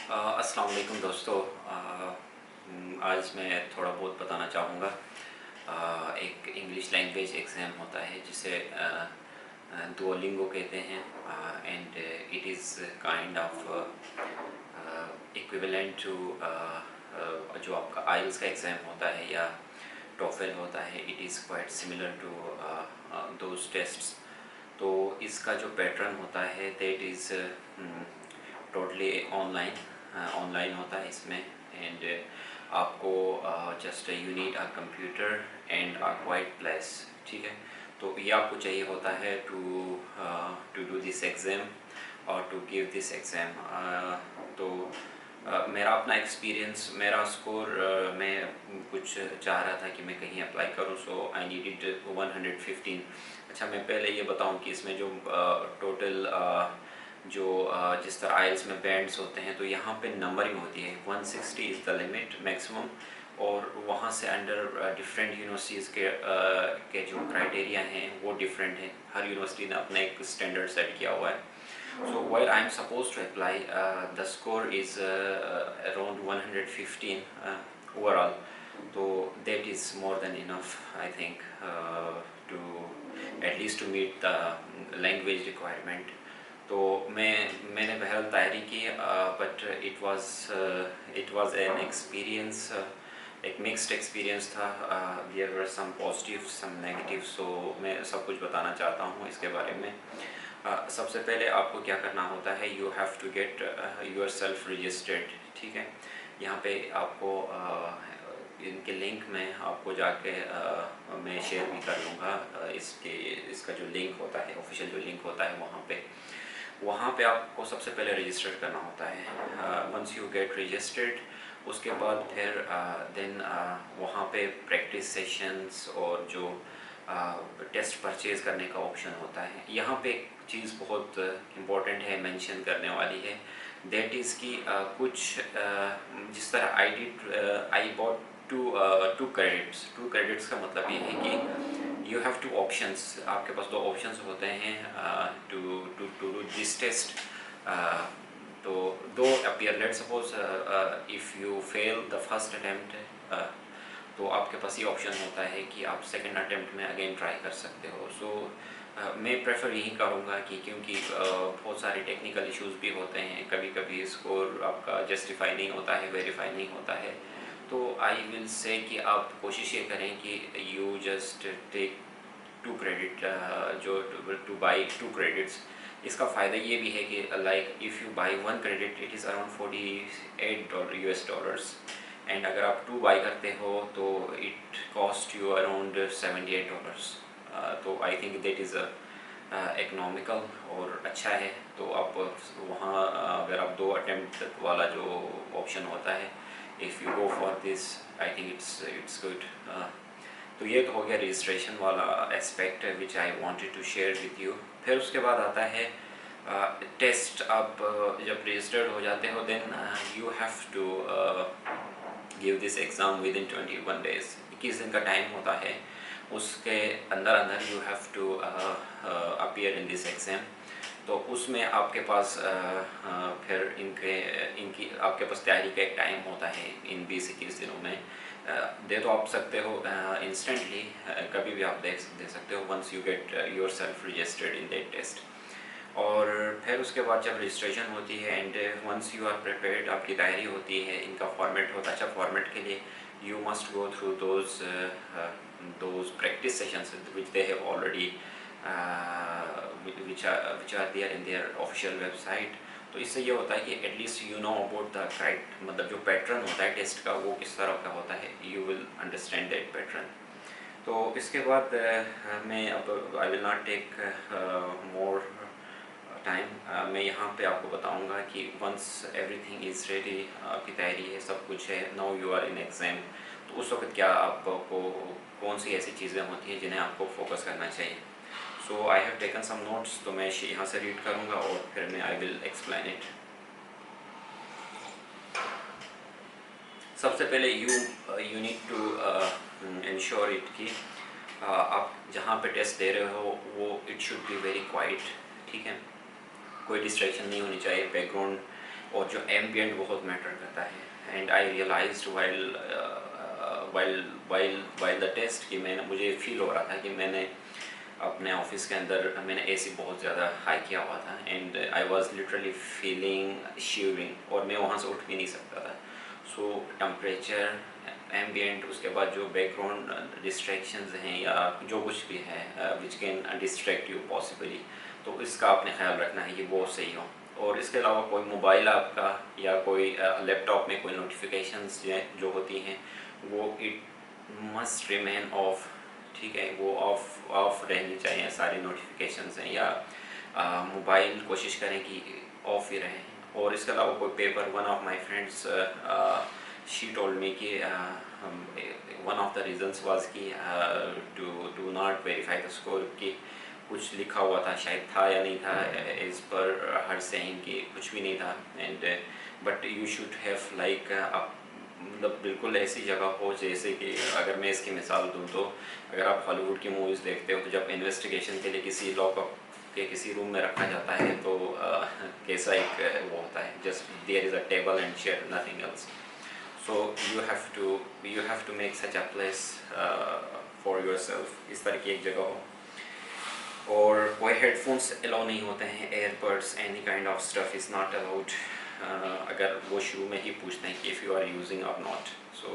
अस्सलाम वालेकुम दोस्तों। आज मैं थोड़ा बहुत बताना चाहूँगा। एक इंग्लिश लैंग्वेज एग्ज़ाम होता है जिसे दुओलिंगो कहते हैं, and it is kind of equivalent to जो आपका आइल्स का एग्ज़ाम होता है या टोफेल होता है। It is quite similar to those tests. तो इसका जो पैटर्न होता है दैट इज़ टोटली ऑनलाइन होता है इसमें। एंड आपको just you need a computer and a quite place. ठीक है, तो ये आपको चाहिए होता है टू डू दिस एग्ज़ाम और टू गिव दिस एग्ज़ाम। तो मेरा अपना एक्सपीरियंस, मेरा स्कोर, मैं कुछ चाह रहा था कि मैं कहीं अप्लाई करूं, सो आई नीडेड 115। अच्छा, मैं पहले ये बताऊं कि इसमें जो टोटल जो जिस तरह आइल्स में बैंड्स होते हैं तो यहाँ पे नंबरिंग होती है। 160 इज़ द लिमिट मैक्सिमम, और वहाँ से अंडर डिफरेंट यूनिवर्सिटीज़ के जो क्राइटेरिया हैं वो डिफरेंट हैं। हर यूनिवर्सिटी ने अपना एक स्टैंडर्ड सेट किया हुआ है। So while I'm supposed to apply, the score is around 115 overall. So that is more than enough, I think, to at least to meet the language requirement. तो मैंने बहरहाल तैयारी की, but it was an experience, एक mixed experience था। There were some positive some negative, so मैं सब कुछ बताना चाहता हूँ इसके बारे में। सबसे पहले आपको क्या करना होता है, you have to get yourself registered. ठीक है, यहाँ पे आपको इनके लिंक में आपको जाके मैं शेयर भी कर लूँगा। इसका जो लिंक होता है, ऑफिशियल जो लिंक होता है, वहाँ पे आपको सबसे पहले रजिस्टर करना होता है। वंस यू गेट रजिस्टर्ड, उसके बाद फिर देन वहाँ पे प्रैक्टिस सेशंस और जो टेस्ट परचेज़ करने का ऑप्शन होता है। यहाँ पे एक चीज़ बहुत इम्पोर्टेंट है, मेंशन करने वाली है, दैट इज़ कि जिस तरह आई बॉट टू क्रेडिट्स का मतलब ये है कि यू हैव टू ऑप्शंस, आपके पास दो ऑप्शंस होते हैं to to to do this test. तो दो appear, let suppose if you fail the first attempt, तो आपके पास ये ऑप्शन होता है कि आप सेकंड अटेम्प्ट में अगेन ट्राई कर सकते हो। सो मैं प्रेफर यही करूँगा कि क्योंकि बहुत सारे टेक्निकल इश्यूज भी होते हैं, कभी कभी स्कोर आपका जस्टिफाई नहीं होता है, वेरीफाई नहीं होता है, तो आई विल से कि आप कोशिश ये करें कि यू जस्ट टेक 2 क्रेडिट, जो टू बाई 2 क्रेडिट्स। इसका फ़ायदा ये भी है कि like if you by 1 credit it is around $48 US, and अगर आप 2 बाई करते हो तो इट कॉस्ट यू अराउंड $78। तो I think that is economical और अच्छा है। तो आप वहाँ अगर आप 2 अटेम्प्ट वाला जो ऑप्शन होता है, if you go for this, I think it's good. तो ये तो हो गया रजिस्ट्रेशन वाला aspect which I wanted to share with you. फिर उसके बाद आता है टेस्ट। आप जब रजिस्टर्ड हो जाते हो then you have to give this exam within 21 days. 21 दिन का टाइम होता है, उसके अंदर you have to appear in this exam. तो उसमें आपके पास फिर इनकी आपके पास तैयारी का एक टाइम होता है इन 20-21 दिनों में। दे तो आप सकते हो इंस्टेंटली, कभी भी आप दे सकते हो once you get yourself registered in that test. और फिर उसके बाद जब रजिस्ट्रेशन होती है and once you are prepared, आपकी तैयारी होती है, इनका फॉर्मेट होता है। अच्छा, फॉर्मेट के लिए you must go through those practice sessions which they have already which are there in their official website। तो इससे ये होता है कि at least you know about the मतलब जो पैटर्न होता है टेस्ट का वो किस तरह का होता है, you will understand that pattern. तो इसके बाद मैं अब I will not take more time. मैं यहाँ पे आपको बताऊँगा कि वंस एवरीथिंग इज़ रेडी, आपकी तैयारी है, सब कुछ है, now you are in exam, तो उस वक्त क्या आपको कौन सी ऐसी चीज़ें होती हैं जिन्हें आपको फोकस करना चाहिए। So I have taken some notes, तो मैं यहाँ से रीड करूँगा और फिर मैं आई विल एक्सप्लेन इट। सबसे पहले you need to ensure it कि आप जहाँ पे टेस्ट दे रहे हो वो it should be very quiet. ठीक है, कोई डिस्ट्रैक्शन नहीं होनी चाहिए, बैकग्राउंड और जो एम्बियंट बहुत मैटर करता है। And I realized while the test कि मैंने मुझे फील हो रहा था कि मैंने अपने ऑफिस के अंदर मैंने एसी बहुत ज़्यादा हाई किया हुआ था and I was literally feeling shivering और मैं वहाँ से उठ भी नहीं सकता था। सो टेम्परेचर, एम्बियंट, उसके बाद जो बैकग्राउंड डिस्ट्रैक्शंस हैं या जो कुछ भी है which can distract you possibly, तो इसका आपने ख्याल रखना है कि वो सही हो। और इसके अलावा कोई मोबाइल आपका या कोई लैपटॉप में कोई नोटिफिकेशंस जो होती हैं वो इट मस्ट रिमेन ऑफ, ठीक है, वो ऑफ रहनी चाहिए सारी नोटिफिकेशंस हैं, या मोबाइल कोशिश करें कि ऑफ ही रहें। और इसके अलावा कोई paper, one of my friends she told me कि one of the reasons was कि to not verify the score, कि कुछ लिखा हुआ था, शायद था या नहीं था, इस पर हर सेइंग कि कुछ भी नहीं था। And but you should have like मतलब बिल्कुल ऐसी जगह हो जैसे कि अगर मैं इसकी मिसाल दूँ तो अगर आप हॉलीवुड की मूवीज़ देखते हो तो जब इन्वेस्टिगेशन के लिए किसी लॉकअप के किसी रूम में रखा जाता है तो कैसा एक वो होता है, just there is a table and chair, nothing else. So you have to make such a place for yourself, इस तरह की एक जगह हो। और कोई हेडफोन्स अलाउ नहीं होते हैं, earbuds, any kind of stuff is not allowed. अगर वो शुरू में ही पूछते हैं कि इफ़ यू आर यूजिंग और not, so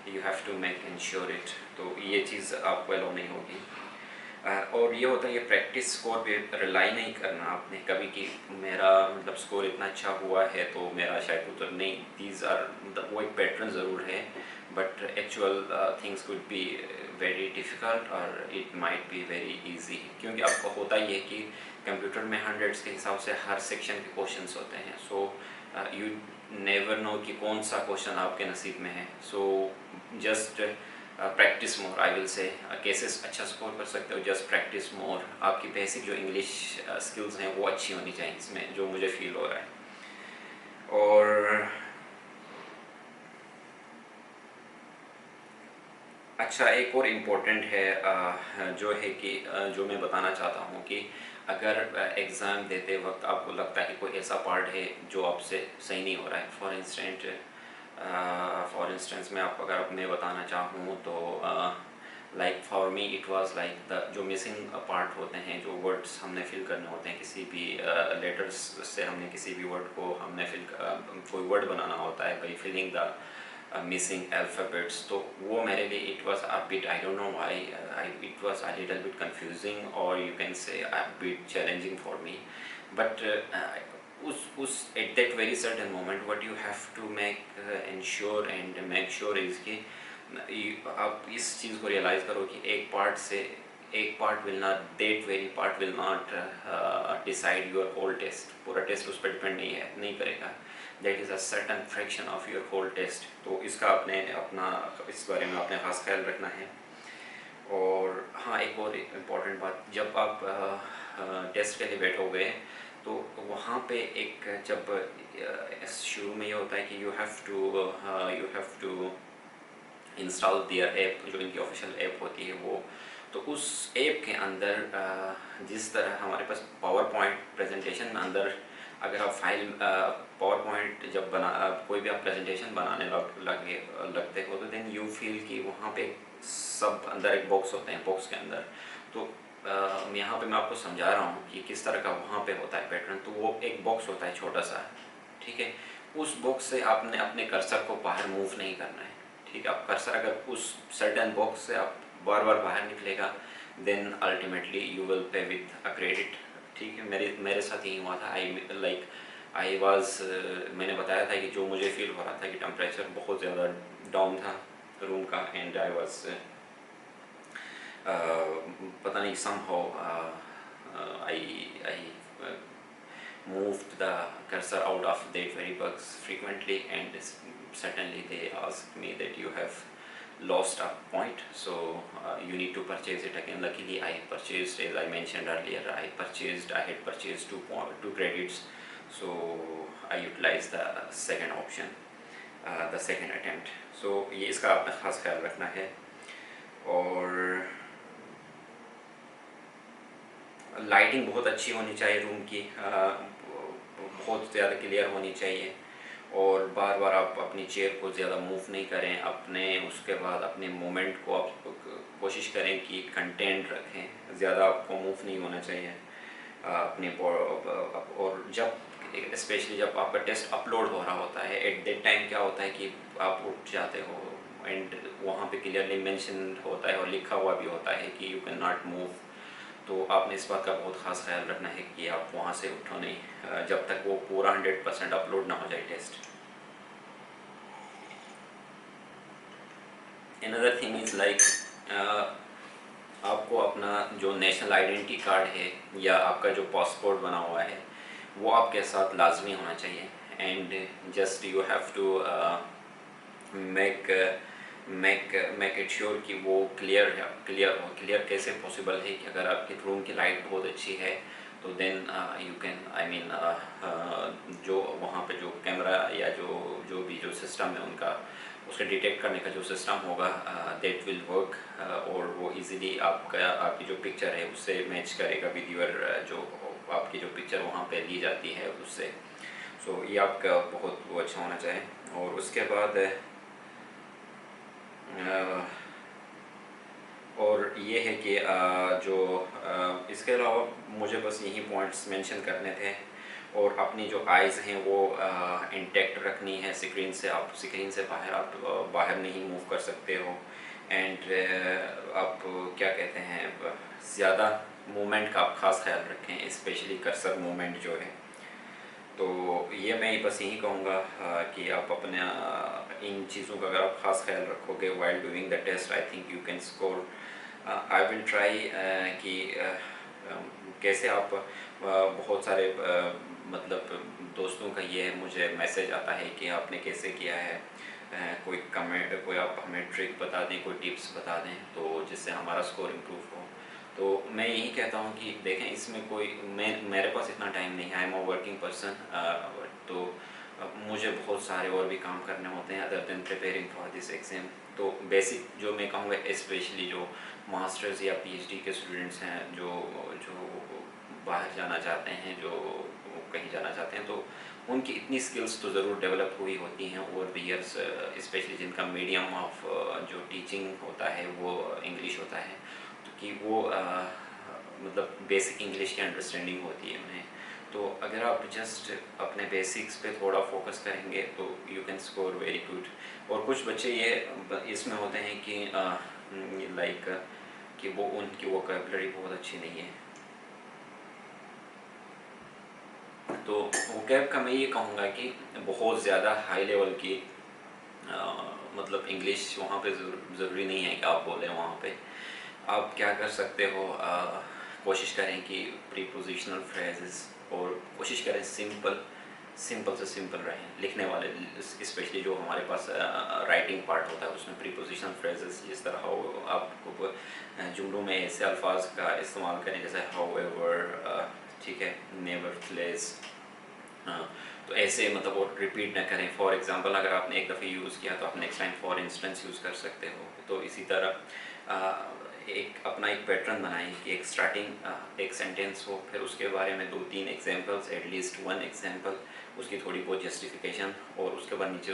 you have to make ensure it, तो ये चीज़ आपको अलाउ नहीं होगी। और ये होता है, ये प्रैक्टिस स्कोर पे रिलाई नहीं करना आपने कभी कि मेरा मतलब स्कोर इतना अच्छा हुआ है तो मेरा शायद उतर नहीं, दीज आर मतलब वो एक पैटर्न ज़रूर है, but actual things could be very difficult और it might be very easy, क्योंकि आपको होता ही है कि कंप्यूटर में हंड्रेड्स के हिसाब से हर सेक्शन के क्वेश्चंस होते हैं। सो यू नेवर नो कि कौन सा क्वेश्चन आपके नसीब में है। So just practice more, I will say. Cases अच्छा स्कोर कर सकते हो, जस्ट प्रैक्टिस मोर। आपकी बेसिक जो इंग्लिश स्किल्स हैं वो अच्छी होनी चाहिए इसमें, जो मुझे फील हो रहा है। और अच्छा, एक और इम्पोर्टेंट है जो है कि जो मैं बताना चाहता हूँ कि अगर एग्ज़ाम देते वक्त आपको लगता है कि कोई ऐसा पार्ट है जो आपसे सही नहीं हो रहा है, फॉर इंस्टेंस मैं आपको अगर मैं बताना चाहूँ तो like for me it was like the जो मिसिंग पार्ट होते हैं, जो वर्ड्स हमने फिल करने होते हैं, किसी भी लेटर्स से हमने किसी भी वर्ड को हमने कोई वर्ड बनाना होता है by filling the missing alphabets, तो वो मेरे लिए it was a bit, I don't know why, it was a little bit confusing or you can say a bit challenging for me, but उस at that very certain moment what you have to make ensure and make sure is कि आप इस चीज़ को realise करो कि एक part will not, that very part will not decide your whole test, पूरा test उस पर डिपेंड नहीं करेगा, that is a certain fraction of your whole test. तो इसका आपने अपना इस बारे में आपने खास ख्याल रखना है। और हाँ, एक और इम्पॉर्टेंट बात, जब आप टेस्ट के लिए बैठोगे तो वहाँ पे एक जब शुरू में ये होता है कि you have to install their app, जो इनकी ऑफिशियल ऐप होती है वो। तो उस ऐप के अंदर जिस तरह हमारे पास पावर पॉइंट प्रेजेंटेशन में अंदर अगर आप फाइल पावर पॉइंट जब कोई भी आप प्रेजेंटेशन बनाने लगते हो तो देन यू फील कि वहाँ पे सब अंदर एक बॉक्स होते हैं, बॉक्स के अंदर। तो यहाँ पे मैं आपको समझा रहा हूँ कि किस तरह का वहाँ पे होता है पैटर्न। तो वो एक बॉक्स होता है छोटा सा, ठीक है, उस बॉक्स से आपने अपने कर्सर को बाहर मूव नहीं करना है, ठीक है। आप कर्सर अगर उस सर्टेन बॉक्स से आप बार बार बाहर निकलेगा then ultimately you will pay with a credit, ठीक है। मेरे साथ यही हुआ था। आई वाज मैंने बताया था कि जो मुझे फील हो रहा था कि टेम्परेचर बहुत ज़्यादा डाउन था रूम का, एंड आई वाज पता नहीं somehow I moved the cursor out of that very box frequently, and certainly they asked me that you have lost a point, so you need to purchase it again. Luckily I purchased, as I mentioned earlier, I had purchased two credits, so I utilized the second option, the second attempt. So ये इसका आपने खास ख्याल रखना है। और lighting बहुत अच्छी होनी चाहिए रूम की। बहुत ज़्यादा क्लियर होनी चाहिए, और बार बार आप अपनी चेयर को ज़्यादा मूव नहीं करें। अपने उसके बाद अपने मोमेंट को आप कोशिश करें कि कंटेंट रखें, ज़्यादा आपको मूव नहीं होना चाहिए अपने। और जब स्पेशली जब आपका टेस्ट अपलोड हो रहा होता है, एट दैट टाइम क्या होता है कि आप उठ जाते हो एंड वहाँ पे क्लियरली मेंशन होता है और लिखा हुआ भी होता है कि यू कैन नॉट मूव। तो आपने इस बात का बहुत ख़ास ख्याल रखना है कि आप वहाँ से उठो नहीं जब तक वो पूरा 100% अपलोड ना हो जाए test. Another thing is like आपको अपना जो नेशनल आइडेंटिटी कार्ड है या आपका जो पासपोर्ट बना हुआ है वो आपके साथ लाजमी होना चाहिए। And just you have to make make it sure कि वो क्लियर कैसे पॉसिबल है कि अगर आपके रूम की लाइट बहुत अच्छी है तो then you can I mean जो वहाँ पे जो कैमरा या जो भी जो सिस्टम है उनका उसका डिटेक्ट करने का जो सिस्टम होगा दैट विल वर्क, और वो इजीली आपकी जो पिक्चर है उससे मैच करेगा विद योर जो आपकी जो पिक्चर वहाँ पे ली जाती है उससे। सो ये आपका बहुत वो अच्छा होना चाहिए। और उसके बाद और ये है कि इसके अलावा मुझे बस यही पॉइंट्स मेंशन करने थे। और अपनी जो आइज़ हैं वो इंटैक्ट रखनी है स्क्रीन से। आप स्क्रीन से आप बाहर नहीं मूव कर सकते हो। एंड आप क्या कहते हैं, ज़्यादा मूवमेंट का आप खास ख्याल रखें, स्पेशली कर्सर मूवमेंट जो है। तो ये मैं बस यही कहूँगा कि आप अपने इन चीज़ों का अगर आप ख़ास ख्याल रखोगे while doing the test, I think you can score. I will try कि कैसे आप बहुत सारे मतलब दोस्तों का ये मुझे मैसेज आता है कि आपने कैसे किया है, कोई कमेंट, कोई आप हमें ट्रिक बता दें, कोई टिप्स बता दें तो जिससे हमारा स्कोर इम्प्रूव हो। तो मैं यही कहता हूँ कि देखें इसमें कोई मेरे पास इतना टाइम नहीं है, I am a working person. तो मुझे बहुत सारे और भी काम करने होते हैं other than preparing for this exam. तो बेसिक जो मैं कहूँगा स्पेशली जो मास्टर्स या पीएचडी के स्टूडेंट्स हैं जो जो बाहर जाना चाहते हैं, जो कहीं जाना चाहते हैं, तो उनकी इतनी स्किल्स तो ज़रूर डेवलप हुई होती हैं ओवर द ईयर्स, स्पेशली जिनका मीडियम ऑफ जो टीचिंग होता है वो इंग्लिश होता है, तो कि वो मतलब बेसिक इंग्लिश की अंडरस्टैंडिंग होती है उन्हें। तो अगर आप जस्ट अपने बेसिक्स पे थोड़ा फोकस करेंगे तो you can score very good. और कुछ बच्चे ये इसमें होते हैं कि लाइक कि वो उनकी वोकैबुलरी बहुत अच्छी नहीं है। तो वोकैब का मैं ये कहूँगा कि बहुत ज़्यादा हाई लेवल की मतलब इंग्लिश वहाँ पे ज़रूरी नहीं है कि आप बोलें। वहाँ पे आप क्या कर सकते हो, कोशिश करें कि प्रीपोजिशनल फ्रेजेस, और कोशिश करें सिंपल से सिंपल रहें लिखने वाले, स्पेशली जो हमारे पास राइटिंग पार्ट होता है उसमें प्रीपोजिशनल फ्रेजेस जिस तरह हो आपको जुमलों में ऐसे अल्फाज का इस्तेमाल करें जैसे हाउएवर, ठीक है, नेवरथलेस, तो ऐसे मतलब वो रिपीट ना करें। फॉर एग्जांपल अगर आपने एक दफ़े यूज़ किया तो आप next time for instance use कर सकते हो। तो इसी तरह एक अपना एक पैटर्न बनाएं कि एक स्टार्टिंग एक सेंटेंस हो, फिर उसके बारे में 2-3 एग्जांपल्स, एटलीस्ट 1 एग्जांपल, उसकी थोड़ी बहुत जस्टिफिकेशन, और उसके बाद नीचे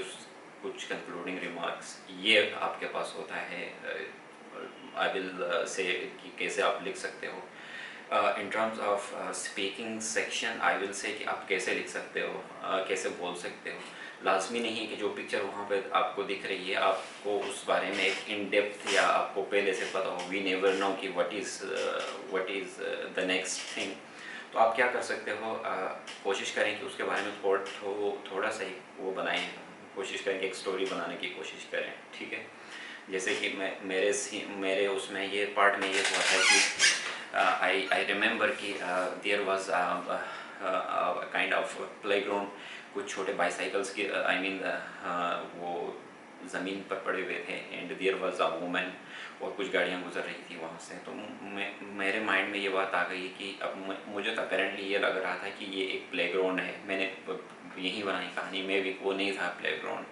कुछ कंक्लूडिंग रिमार्क्स। ये आपके पास होता है। आई विल से कि कैसे आप लिख सकते हो। In terms of speaking section I will say कि आप कैसे लिख सकते हो, कैसे बोल सकते हो। लाजमी नहीं है कि जो पिक्चर वहाँ पे आपको दिख रही है आपको उस बारे में एक इन डेप्थ या आपको पहले से पता हो। वी नेवर नो कि what is the next thing. तो आप क्या कर सकते हो, कोशिश करें कि उसके बारे में थोड़ा सा ही वो बनाएं, कोशिश करें कि एक स्टोरी बनाने की कोशिश करें, ठीक है। जैसे कि मेरे उसमें ये पार्ट में ये हुआ था कि आई रिमेंबर कि there was kind of playground, कुछ छोटे बाईसाइकिल्स के आई मीन वो ज़मीन पर पड़े हुए थे, and there was a woman, और कुछ गाड़ियाँ गुजर रही थी वहाँ से। तो मेरे माइंड में ये बात आ गई कि अब मुझे तो अपेरेंटली ये लग रहा था कि ये एक प्लेग्राउंड है। मैंने यही बनाई कहानी में भी, वो नहीं था प्लेग्राउंड।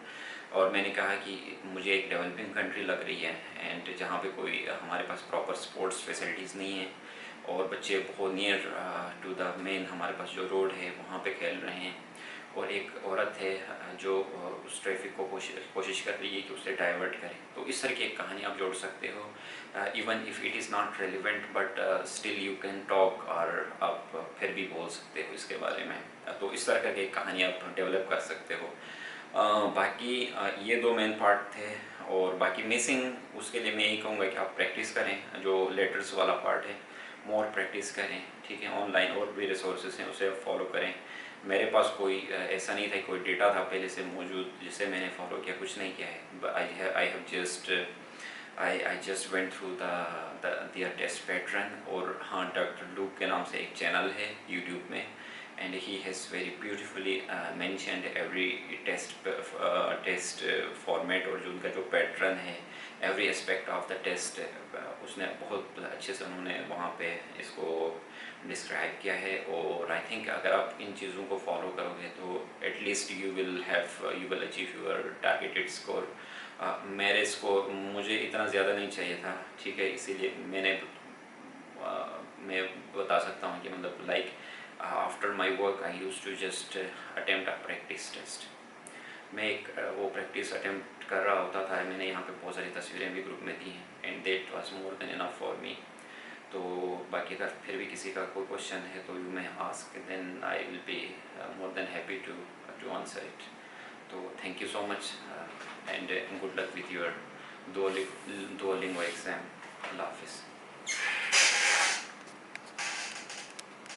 और मैंने कहा कि मुझे एक डेवलपिंग कंट्री लग रही है एंड जहाँ पे कोई हमारे पास प्रॉपर स्पोर्ट्स फैसिलिटीज़ नहीं है, और बच्चे बहुत नियर टू द मेन हमारे पास जो रोड है वहाँ पे खेल रहे हैं, और एक औरत है जो उस ट्रैफिक को कोशिश कर रही है कि उसे डाइवर्ट करे। तो इस तरह की एक कहानी आप जोड़ सकते हो, even if it is not relevant but still you can talk, और आप फिर भी बोल सकते हो इसके बारे में। तो इस तरह की एक कहानी आप डेवलप कर सकते हो। बाकी ये दो मेन पार्ट थे, और बाकी मिसिंग उसके लिए मैं यही कहूँगा कि आप प्रैक्टिस करें, जो लेटर्स वाला पार्ट है मोर प्रैक्टिस करें, ठीक है। ऑनलाइन और भी रिसोर्सेज हैं उसे फॉलो करें। मेरे पास कोई ऐसा नहीं था, कोई डेटा था पहले से मौजूद जिसे मैंने फॉलो किया, कुछ नहीं किया है। I have just I just went through their test pattern. और हाँ, डॉक्टर लूक के नाम से एक चैनल है यूट्यूब में, and he has very beautifully mentioned every test format, और जो उनका जो पैटर्न है, every aspect of the test, उसने बहुत अच्छे से उन्होंने वहाँ पे इसको डिस्क्राइब किया है। और आई थिंक अगर आप इन चीज़ों को फॉलो करोगे तो at least you will achieve your targeted score. मेरे स्कोर मुझे इतना ज़्यादा नहीं चाहिए था, ठीक है, इसीलिए मैं बता सकता हूँ कि मतलब like after my work I use to just attempt a practice test. मैं एक वो प्रैक्टिस अटेम्प्ट कर रहा होता था। मैंने यहाँ पे बहुत सारी तस्वीरें भी ग्रुप में दी हैं, and that was more than enough for me. तो बाकी अगर फिर भी किसी का कोई क्वेश्चन है तो you may ask, then I will be more than happy to answer it. तो thank you so much, and good luck with your Duolingo exam. अल्लाह हाफिज़।